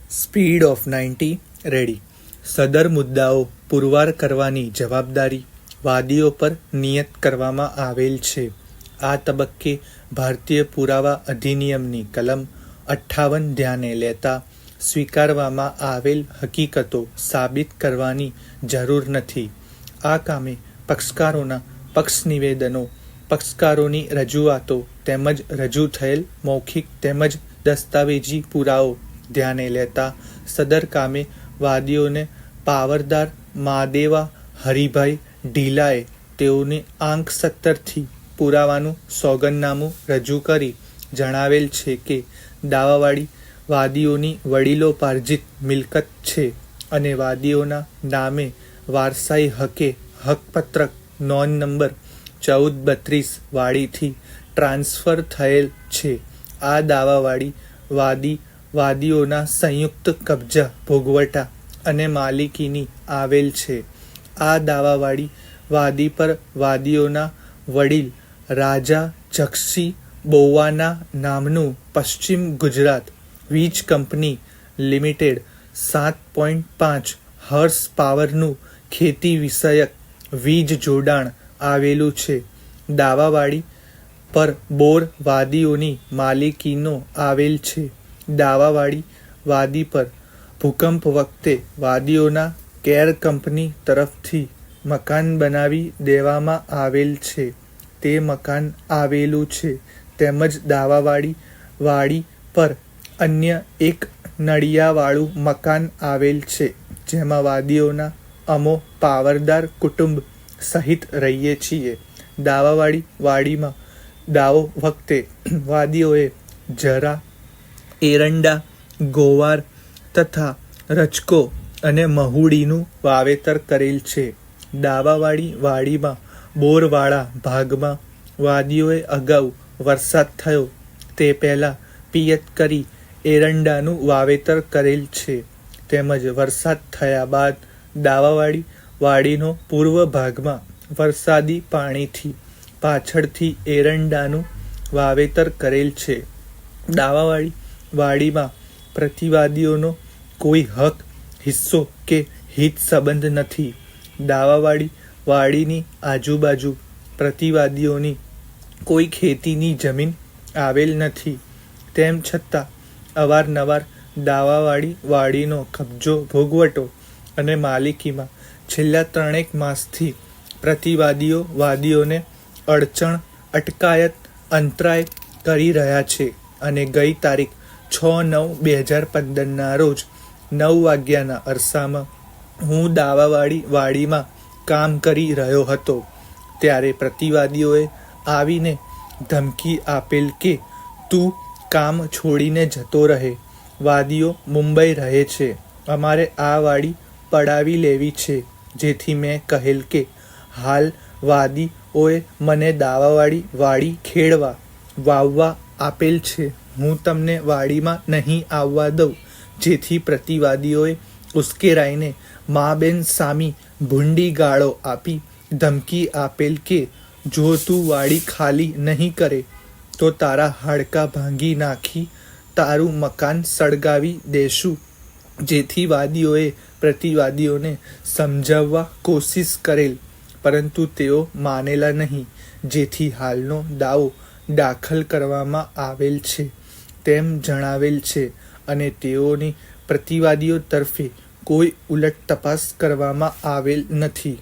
Speed of 90 ready. સદર મુદ્દાઓ પુરવાર કરવાની જવાબદારી વાદીઓ પર નિયત કરવામાં આવેલ છે. આ તબક્કે ભારતીય પુરાવા અધિનિયમની કલમ 58 ધ્યાને લેતા સ્વીકારવામાં આવેલ હકીકતો સાબિત કરવાની જરૂર નથી. આ કામે પક્ષકારોના પક્ષ નિવેદનો, પક્ષકારોની રજૂઆતો તેમજ રજૂ થયેલ મૌખિક તેમજ દસ્તાવેજી પુરાવો ધ્યાને લેતા સદર કામે વાદીઓને પાવરદાર મહાદેવા હરિભાઈ ઢીલાએ તેઓને આંક 17 પુરાવાનું સોગંદનામું રજૂ કરી જણાવેલ છે કે દાવાવાળી વાદીઓની વડીલોપાર્જિત મિલકત છે અને વાદીઓના નામે વારસાઈ હકે હકપત્રક નોંધ નંબર 1432 વાડીથી ટ્રાન્સફર થયેલ છે. આ દાવાવાળી વાદીઓના સંયુક્ત કબજા ભોગવટા અને માલિકીની આવેલ છે. આ દાવાવાળી વાદી પર વાદીઓના વડીલ રાજા જગસિંહ બોવાના નામનું પશ્ચિમ ગુજરાત વીજ કંપની લિમિટેડ 7.5 હર્સ પાવરનું ખેતી વિષયક વીજ જોડાણ આવેલું છે. દાવાવાળી પર બોર વાદીઓની માલિકીનો આવેલ છે. દાવાવાળી વાદી પર ભૂકંપ વખતે વાદીઓના કેર કંપની તરફથી મકાન બનાવી દેવામાં આવેલ છે. તે મકાન આવેલું છે. તેમજ દાવાવાળી વાડી પર અન્ય એક નળિયાવાળું મકાન આવેલ છે, જેમાં વાદીઓના અમો પાવરદાર કુટુંબ સહિત રહીએ છીએ. દાવાવાળી વાડીમાં દાવો વખતે વાદીઓએ જરા, એરંડા, ગોવાર તથા રચકો અને મહુડીનું વાવેતર કરેલ છે. દાવાવાળી વાડીમાં બોરવાળા ભાગમાં વાદીઓએ અગાઉ વરસાદ થયો તે પહેલાં પિયત કરી એરંડાનું વાવેતર કરેલ છે. તેમજ વરસાદ થયા બાદ દાવાવાળી વાડીનો પૂર્વ ભાગમાં વરસાદી પાણીથી પાછળથી એરંડાનું વાવેતર કરેલ છે. દાવાવાળી વાડીમાં પ્રતિવાદીઓનો કોઈ હક, હિસ્સો કે હિત સંબંધ નથી. દાવાવાળી વાડીની આજુબાજુ પ્રતિવાદીઓની કોઈ ખેતીની જમીન આવેલ નથી. તેમ છતાં અવારનવાર દાવાવાળી વાડીનો કબજો ભોગવટો અને માલિકીમાં છેલ્લા 3 માસથી પ્રતિવાદીઓ વાદીઓને અડચણ, અટકાયત, અંતરાય કરી રહ્યા છે અને ગઈ તારીખ 6/9/2015 રોજ 9 વાગ્યાના અરસામાં હું દાવાવાળી વાડીમાં કામ કરી રહ્યો હતો ત્યારે પ્રતિવાદીઓએ આવીને ધમકી આપેલ કે તું કામ છોડીને જતો રહે. વાદીઓ મુંબઈ રહે છે, અમારે આ વાડી પડાવી લેવી છે. જેથી મેં કહેલ કે હાલ વાદીઓએ મને દાવાવાળી વાડી ખેડવા વાવવા આપેલ છે, હું તમને વાડીમાં નહીં આવવા દઉં. જેથી પ્રતિવાદીઓએ ઉશ્કેરાઈને મા બેન સામી ભૂંડી ગાળો આપી ધમકી આપેલ કે જો તું વાડી ખાલી નહીં કરે તો તારા હાડકાં ભાંગી નાખી તારું મકાન સળગાવી દેશું. જેથી વાદીઓએ પ્રતિવાદીઓને સમજાવવા કોશિશ કરેલ, પરંતુ તેઓ માનેલા નહીં. જેથી હાલનો દાવો દાખલ કરવામાં આવેલ છે તેમ જણાવેલ છે અને તેઓની પ્રતિવાદીઓ તરફે કોઈ ઉલટ તપાસ કરવામાં આવેલ નથી.